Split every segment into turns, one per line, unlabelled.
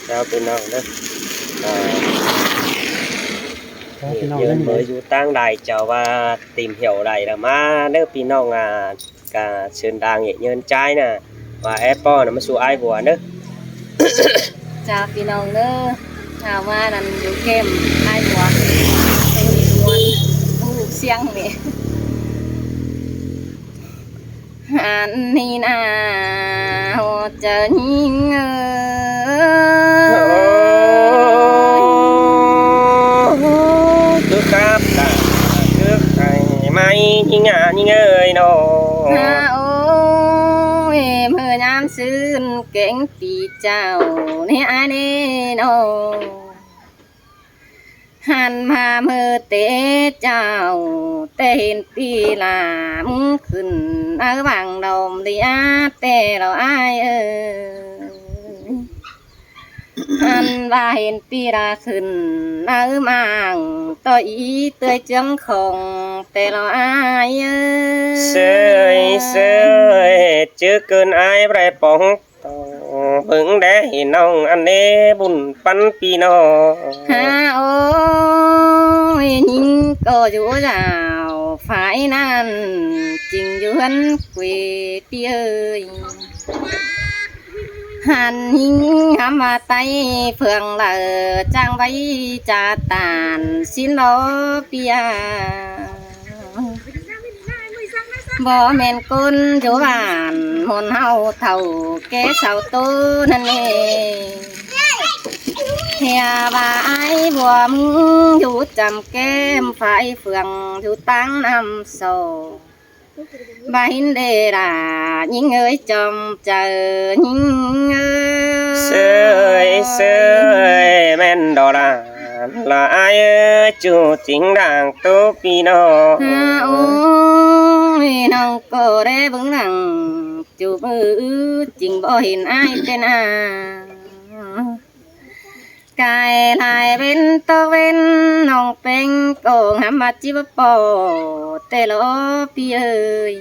chàoพี่น้องเด้อ
พี่น้อง
giờ
เล่น
mới du tăng đài chào và tìm hiểu đài là má nếuพี่น้องcả sơn đàng nghệ nhân trai nè và Apple nó mới số ai của nữa
จ้าพี่น้องเด้อถามว่านั่นอยู่เข้มไอ้หัวตัวนี้มวนลูกเสียงนี่หันนี่นาหัวใจยิง
trước cáp cả trước thầy mai như ngà như ơi nó
ฮาโอ้ยเมื่อยามซื่นเก่งปีเจ้านี่ไอ้นี่โนหันมาเมื่อเตะเจ้าเตะเห็นปีลามขึ้นเอาบางดมดีอาเตะเราไอ้หันว่าเห็นปีลาขึ้นเอามางต่ออีเตยจังคงเตะเราไอ้
sơi sơi trước cơn ai phải bóng vững để nông anh ấy bùn bắn pi nó
ฮาโอ้ยยิงก็อยู่ราวฝ่ายนั้นจริงอยู่หันกุยเปียยหันยิงหามาไตเพื่องเลอจ้างไว้จาตานสินโลเปียบ่แม่นคนอยู่บ้านหนเฮาเท่าแก่เสาโตนั่นเองเฮียว่าไอ้บัวมึงอยู่จำแก้มฝ่ายเฟืองอยู่ตั้งน้ำโซบาหินเดรายิงเอ้ยจอมเจอยิงเอ้ย
sơi sơi men đỏ là ai chủ chính đảng tô pi nó
ฮาโอ้ยน้องก็ได้เบิ่งหนังจูบมือจริงบ่เห็นอ้ายเป็นกายลายเป็นตะเวนน้องเป็นโกงหามาจิบปอแต่โลพี่เอ้ย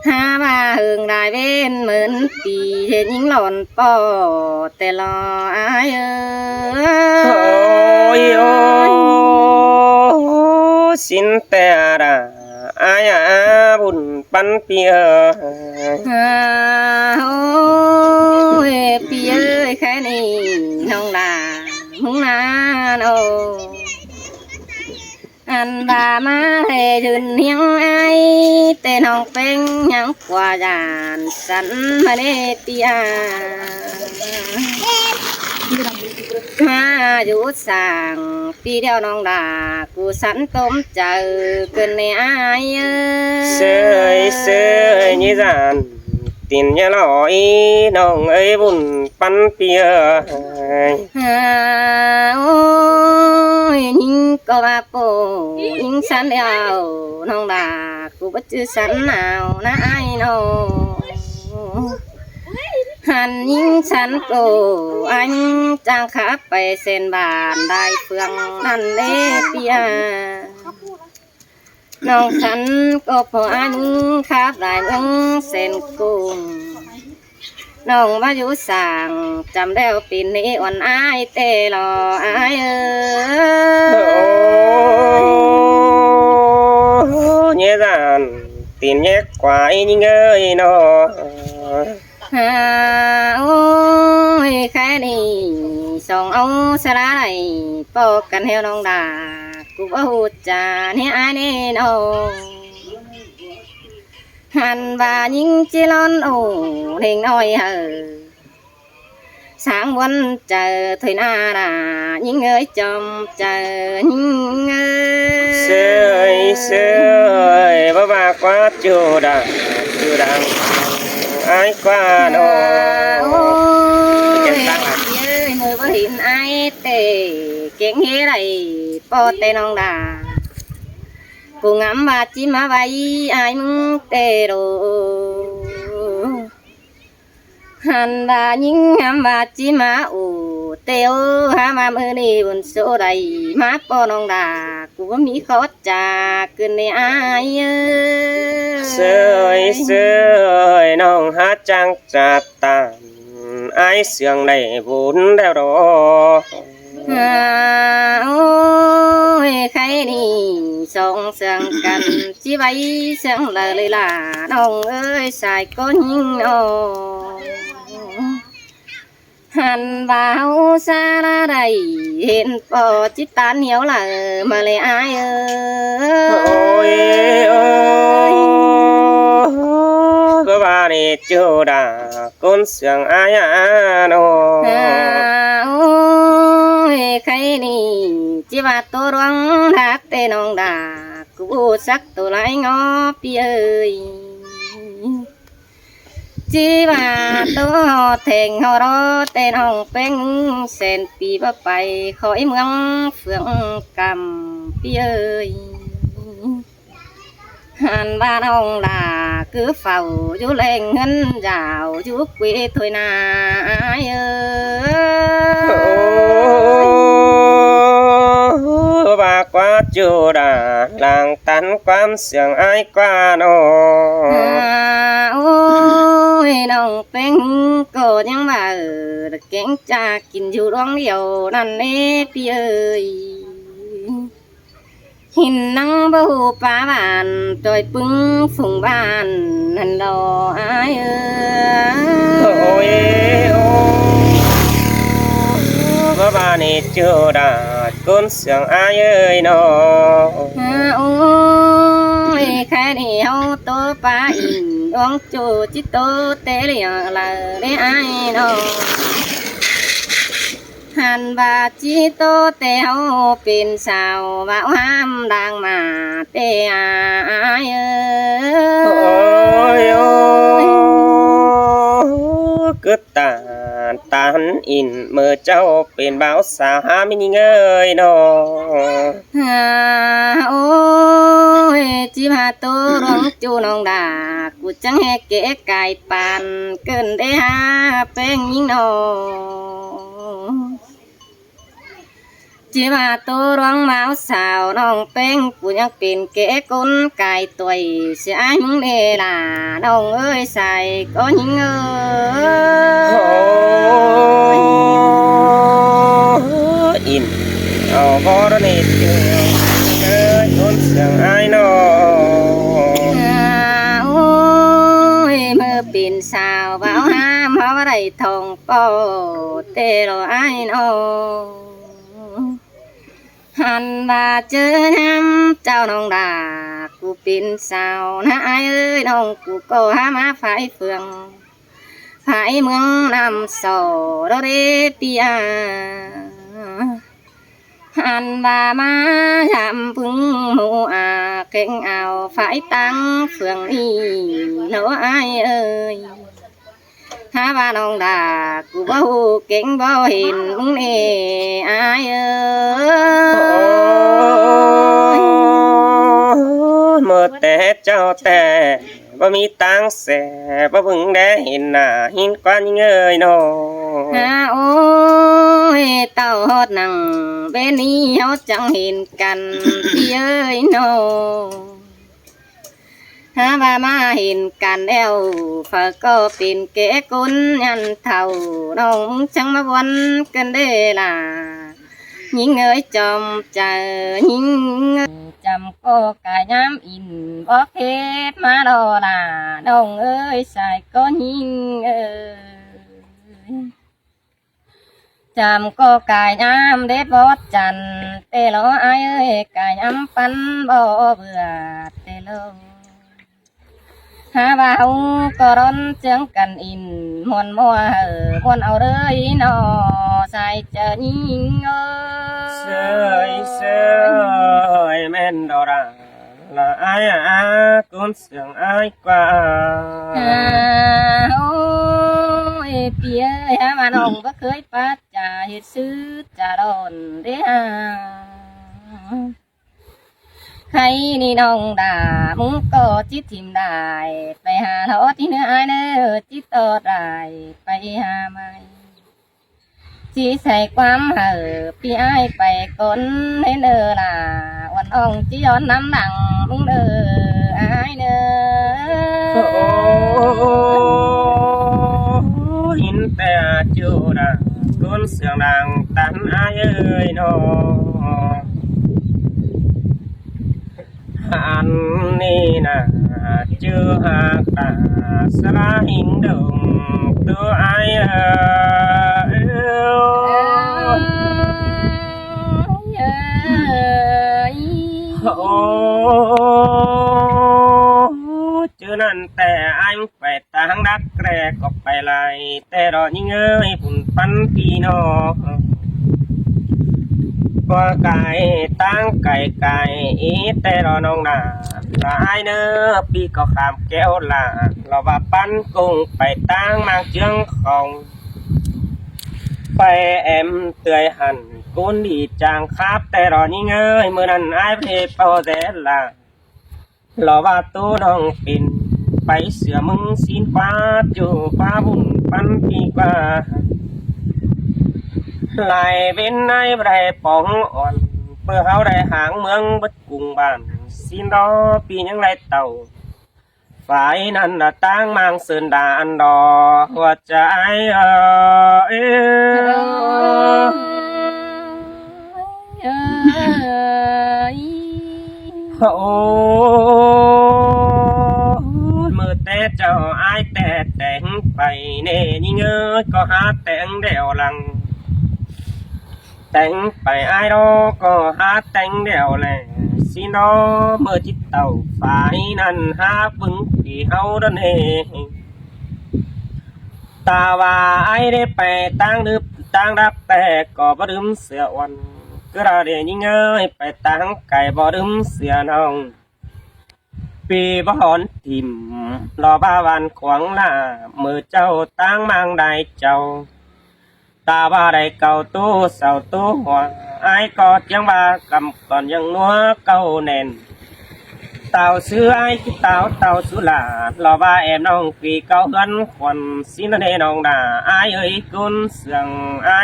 หาว่าหึงได้เว้นเหมือนปีเห็นยิงหล่อนปอแต่รออาย
ôi ô xin tè ra ai bùn bắn pia
ฮาโอ้ยพี่เอ้ยแค่นี้น้องลามึงนานโออันบามาให้ยืนเฮียงไอแต่น้องเป็นยังกว่าจานสันมาเนตียมาอยู่สั่งปีเดียวน้องดากูสันต้มเจอเกินในไอ
sơi sơi như dàn tiền nhà lỏi nong ấy bùn bắn pia
ฮาโอ้ยยิงก็มาโปยิงสันเดียวน้องดากูบ่จื้อสันหนาวนะไอ้น้องหันยิงสันโปอันจางขับไปเส้นบ้านได้เฟืองนั่นเอเปียน้องฉันก็พออันขับได้เมืองเส้นกุ้งน้องมาอยู่สั่งจำได้ว่าปีนี้อ่อนอายเตรออาย
như dàn tiền nhét quái như ơi nó
ฮาโอ้ยแค่นี้ส่งเอาสลายปอกกันเฮวน้องดากูบ่ฮู้จาเนี่ยอายแน่นอนหันว่ายิงจิลอนโอ้เด้งน้อยsángวันเจอถอยหน้าด่ายิงเอ้ยจอมเจอยิงเอ้ย
sơi sơi bà quá chú đằng ai qua
โอ้
nó
ยเอ้ยมือบ่เห็นไอ้เตะเก่งเฮ็ดไรปอเตน้องดากูงำบาจิมาไว้ไอ้มึงเตโรหันบายิงงำบาจิมาอูเตโอหามามือนี่บนโซไดมาปอน้องดากูบ่มีขอจากขึ้นในไอ้เอ้ย
sơi sơi nong hát trang chặt tàn อายเสียงได้บุญแล้วดอก
โอ้ยใครนี่สองเสียงกันจีไว้เสียงเลยล่ะน้องเอ้ยสายก้นยิงน้องหันบ่าวซาลาได้เห็นปอจิตตานเหนียวละมาเลยอายเอ้
โอ้ย
ย
โอ้ยก็ว่านี่เจ้าดาคนเสียงอายโน
โอ้ยใครนี่จีว่าตัวรวงรักแต่น้องดากูสักตัวไรงอพี่เอ้ยจีว่าตัวแทงเขารอแต่น้องเป็นเส้นปีบ่ไปคอยเมืองเฟืองกำพี่เอ้ยหันบ้านน้องดาcứ phàu chú lên ngân rào chú quê thôi nà ai ơi
bà quá chưa đà làng tán quán xiềng ai qua nó
ôi nông tên cô nhưng mà được kén cha kín chú đoán điều năn nê pi ơi hình năng bầu phá bàn tôi bưng phùng bàn hành đồ ai
ơi có bà này chưa đã con xiềng ai ơi nó
ôi khai đi hậu tô phá in đoán chú chỉ tô tế liệu là để ai nó hàn và chi tô tê hậu pin sao bảo ham đang mà tê ai
ơi cứ tàn in mơ cháu bên báo xa mình ơi nó
ôi chi mà tô rong chu nong đà cụ chẳng hề kể cài bàn cơn đê ha bên nhìn nó chỉ mà tô rong máu xào nong bên cụ nhắc tiền kể con cài tuổi sẽ anh đề là đồng ơi xài có những ơi
in có đó này ơi con xiềng ai nó
ôi mơ pin xào vào ham hóa đầy thòng po tê rồi ai nó hành bà chơi nam chào nông đà cụ pin sao na ai ơi nông cụ cô ha má phải phường phải mương nằm sổ đó đê pia hành bà má giảm phưng mù kênh ảo phải tăng phường đi nấu ai ơi ha ba nông đà cụ bao kính bao hình nè ai ơi
mơ té cho té bao mi tăng xe bao vững đế hình hình qua những ơi nó
ha ôi tao hót nằng bên đi hót chẳng hình cằn đi ơi nó ha ba má hình cằn eo phở có pin kế cún nhăn thầu nông chẳng mà vấn cần đê là những ơi chồng chờ những chăm cô cả nhám in bó hết má đồ là đồng ơi xài có nhìn ơi chăm cô cả nhám đế bót chằn tê ló ai ơi cả nhám phân bó vừa tê lô ha bao có đón chương cần in muôn mùa hở muôn áo rơi nó xài chờ nhìn ơi
sơi men đồ ra là ai con xiềng ai qua
ôi phía ha mà nông có cưới phát trà hết sư trà đòn đấy hay đi nông đà muốn có chiếc chim đài phải hà thọ tí nữa ai nữa chiếc to đài phải hà mai chỉ xài quám hở phía ai phải con nên nữa là quan ông chỉ on nắm đằng muốn nữa ai nữa
in tè chú đã cuốn sương nàng tan ai ơi nó hắn ni na chưa hạ cả xa hình đồng đưa ai chưa nênแต่anh phải tăng đắc rè cọc phải lạiแต่đó những ơi phun phân phi nó qua cái tăng cái ýแต่đó nông nà là ai nữa pi có khám kéo là bà phân cùng phải tăng mang chương không phải em tươi hẳn cuốn đi chàng khắpแต่đó những ơi mưa nằn ai về bao giờ là bà tu nông pinไปเสือมึงสินฟ้าจูฟ้าบุญปันปีกว่าลายเป็นนายไรปองอ่อนเพื่อเขาได้หางเมืองบัดกุงบ้านสินรอปียังไรเต่าฝ่ายนั้นน่ะตั้งมังเสินดาอันดอหัวใจโอ้แต่เจ้าอายแต่แต่งไปเน่ยิ่งเอ้ยก็หาแต่งเดี่ยวหลังแต่งไปอายรอก็หาแต่งเดี่ยวแหละสิน้อเมื่อจิตเต่าฝ่ายนั้นหาบึงที่เฮาดันเองตาว่าอายได้ไปตั้งดึบตั้งรับแต่ก็บ่ลืมเสือวันก็เราเดี๋ยวยิ่งเอ้ยไปตั้งไก่บ่ลืมเสือน้องปีบ่หอนทิมรอบ้าวันขวางหน้ามือเจ้าตั้งมังได้เจ้าตาบ้าได้เก่าตู้เสาตู้หัวไอ้กอดยังบ้ากำก่อนยังนัวเก่าแน่นเต่าซื้อไอ้ที่เต่าสุลารอบ้าแอบน้องปีเก่ากันขวัญสินเดน้องด่าไอ้เอ้ยกุนเสียงไอ้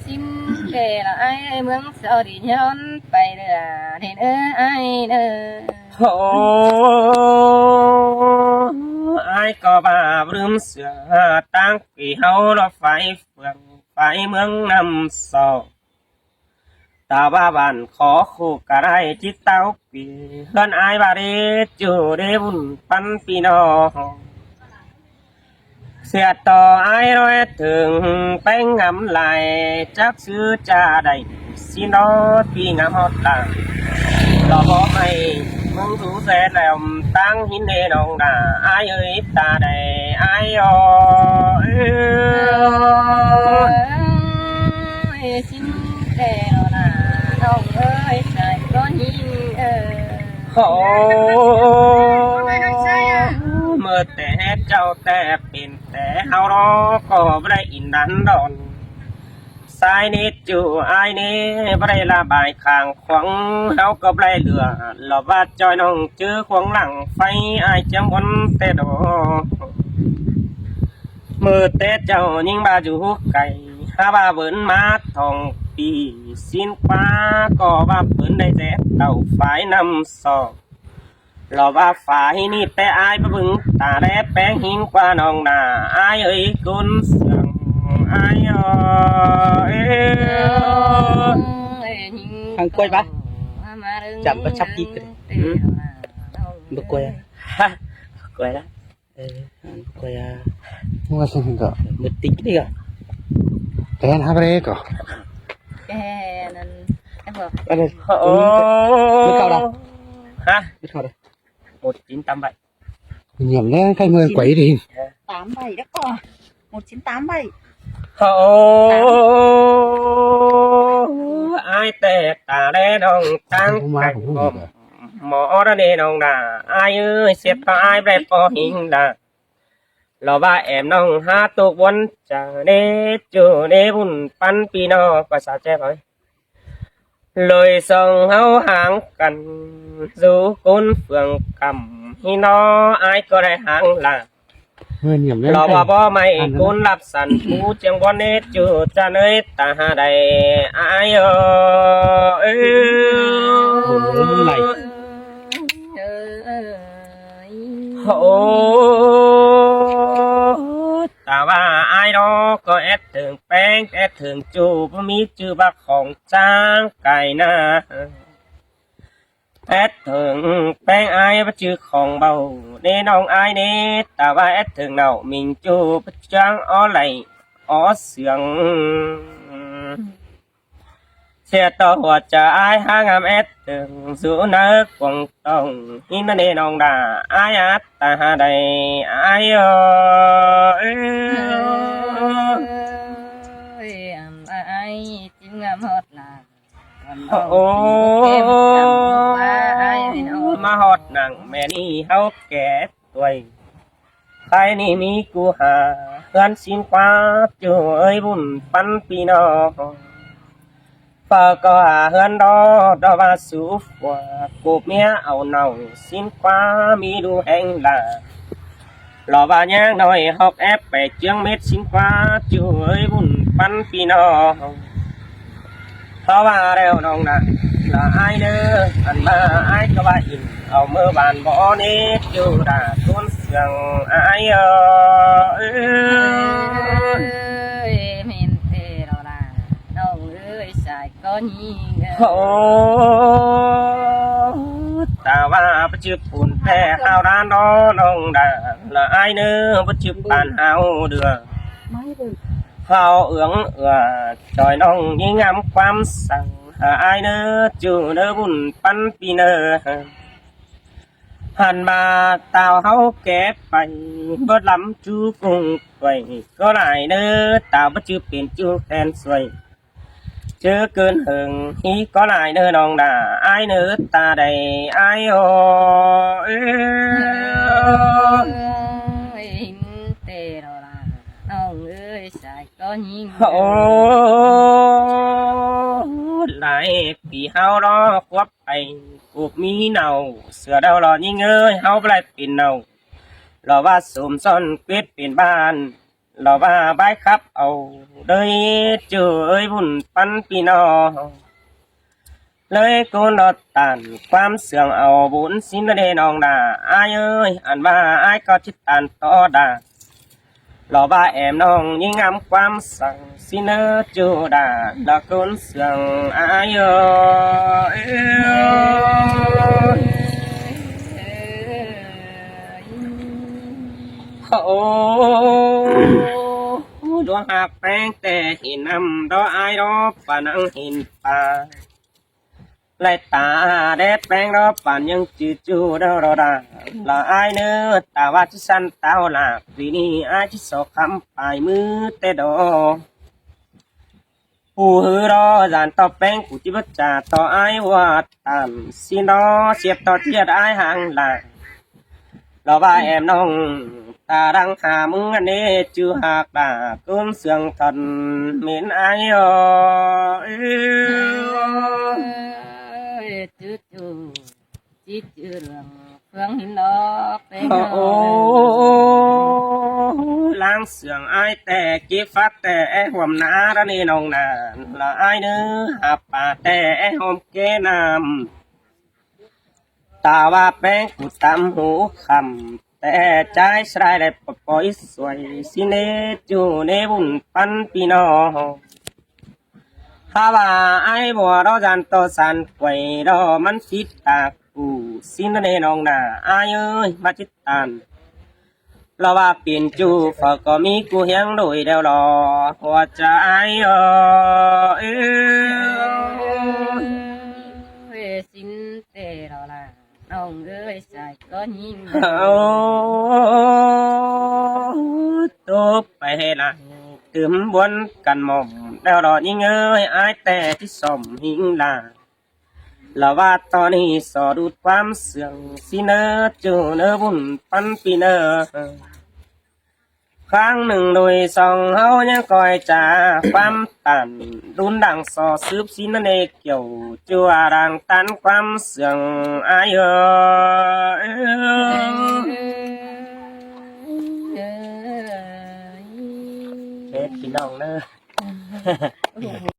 ซิมเกล่ะไอ้เมืองเสาดิย้อนไปเด้อเห็นไอ้เด้อ
โอ้ไอ้ก็บ้าลืมเสือตั้งปีเฮาเราไฟเฟืองไฟเมืองนำสอบตาบ้าบ้านขอคู่กะได้จิตเต้าปีเฮือนไอ้บาเรจูเดบุญปันปีนอเสียต่อไอ้ร้อยถึงแป้งงำไหลจักซื้อจะได้สินอปีงามฮอดหลังรอบ่ไม่มึงถูเสร็จแล้วตั้งหินเดนองด่าไอ้เอ้ยตาได้ไอ้
ซิมเกล่ะน้องเอ้ยใจก็หิ้ง
โอ้เมื่อแต่เจ้าแต่เป็นแต่เฮารอก็ไม่ได้อินดันดอนสายนิดจูไอ้นี่ไม่ได้ระบายข้างขวางเฮาก็ไม่ได้เหลือหลบว่าจอยน้องเจอขวางหลังไฟไอ้จังวันแต่ดอเมื่อแต่เจ้ายิ่งบาอยู่ไก่หาบาเบิ่นมาทองปีสินฟ้าก็ว่าเบิ่นได้แต่เต่าฝ่ายนำสอบเราว่าฝ่ายนี่แต่อายไปบึงตาแดดแป้งหิงกว่าน้องนาอายเอ้ยกุนเสียงอาย
ทางกล้วยปะจับก็ชับกิ๊กเลยบุกกล้วย
กล้วยละ
กล้วย
Mua xin được.
một tí đi à
Tên hả bê cơ.
Cái nên em vừa
đây
biết
cao đâu
hả
biết cao đâu
1987
Nhầm lên cái người quẩy đi.
87 đó con 1987
ai tè tà đê đồng tăng cảnh bom mỏ ra đê đồng đà ai ơi xếp ta ai bè phó hình đà lò ba em nông ha tục quân chả đê chủ đê bùn pan pi no và sao chép rồi lời sông hao hàng cần dù côn phường cầm hi nó ai có đại hàng là lò bà bò mày côn lập sẵn phú chẳng con nết chủ cha nơi ta hà đầy ai ơi แต่ว่าไอ้ดอกก็แอดถึงแป้งแอดถึงจูบมีจือบักของจ้างไก่นาแอดถึงแป้งไอ้บัจือของเบาเน่น้องไอ้เน่แต่ว่าแอดถึงเนามิงจูบจ้างอ้อไหลอ้อเสียงเสียต่อหัวใจหางามแอดถึงสู่นักกวงต้องหินเน่น้องด่าไอ้อัดตาใดไอ้เอ้ย
ai chính ngam hót là
โอ้มาฮอดหนังแม่นี่เฮาแก่ตัวใครนี่มีกูหาเฮือนสินฟ้าจ่วยบุญปันปีน้องฝากก็หาเฮือนดอว่าสูฟัวกูเมียเอาเนาสินฟ้ามีดูแห่งลาหล่อว่าย่างน้อยฮอกแอปไปเจียงเม็ดสินฟ้าจ่วยบุญปันปีน้องเพราะว่าแล้วน้องนะlà ai nữa anh mà ai có ba in ở mơ bàn bỏ nét chưa đã tuôn sương ai ơi
mình thế đó là nông ơi xài có nhìn
ta va bắt chước phun phe hao đan đó nông đã là ai nữa bắt chước bàn hao được hao ưỡng trời nông như ngắm quam sang ai nữa chú nơ bùn pan pi nơ hàn mà tao háo kép bay bớt lắm chú cùng quậy có lại nữa tao bất chưa biển chú khen xuôi chưa cơn hừng hi có lại nữa nòng đà ai nữa ta đầy ai ơi
tê rồi là nông ơi xài có nhìn
lại vì hao đó quắp bay cuộc mi nào sửa đâu lò như ơi hao lại pin nào lò ba sùm son quyết pin ban lò ba bái khắp ầu đời chưa ơi buồn pan pin nọ lời cô nó tànความเสื่องเอาบุญสินเดนองดาai ơi anh ba ai có chít tàn to đà lò ba em nong những ngắmความสั่งxin ơ chú đà là con sương ai ơiดวงหักแป้งแต่หินนำดอไอรอป่านังหินป่าไล่ตาแดดแป้งรอป่านยังจืดจูดรอดาละไอเนื้อตาว่าที่สันเต้าหลากปีนี้ไอที่สอกคำปลายมือแต่ดอผู้หือรอจานต่อแป้งกูจิบจ่าต่อไอว่าตามสินอเสียบต่อเทียดไอห่างหลากเราว่าแอมน้องตาดังหามึงอันนี้จือหักด่าก้มเสียงทันเหม็นไอเอ้ย
chú chỉ chưa đường phương hình đó bên
lang sườn aiแต่เก็บฟักแต่หอมนาระนี่น้องนานละไอเนื้อหาป่าแต่หอมแก้น้ำตาว่าแป้งกูตำหูคำแต่ใจสลายได้ปล่อยสวยสิเนจูในบุญปันปีน้องถ้าว่าไอ้บัวเราจันโตสันป่วยเรามันฟิตตากูสินเนน้องนาไอ้เอ้ยมาจิตตันเราว่าเปลี่ยนจูฝากก็มีกูเฮียงโดยเดียวรอหัวใจเอ้ย
xin tê đó là nông ơi xài có nhìn
ตัวไปให้ละตืมบนกันหม่อมแล้วรอยิ่งเอ้ยอายแต่ที่สมหิงลาเราว่าตอนนี้สอดูดความเสื่องสิเนอจูเนอบุญปันปีเนอครั้งหนึ่งโดยสองเฮายังคอยจ่าความตันรุนดังสอสืบสินเนเกี่ยวจัวดังตันความเสื่องอายเอ้ยพี่น้องเนอะ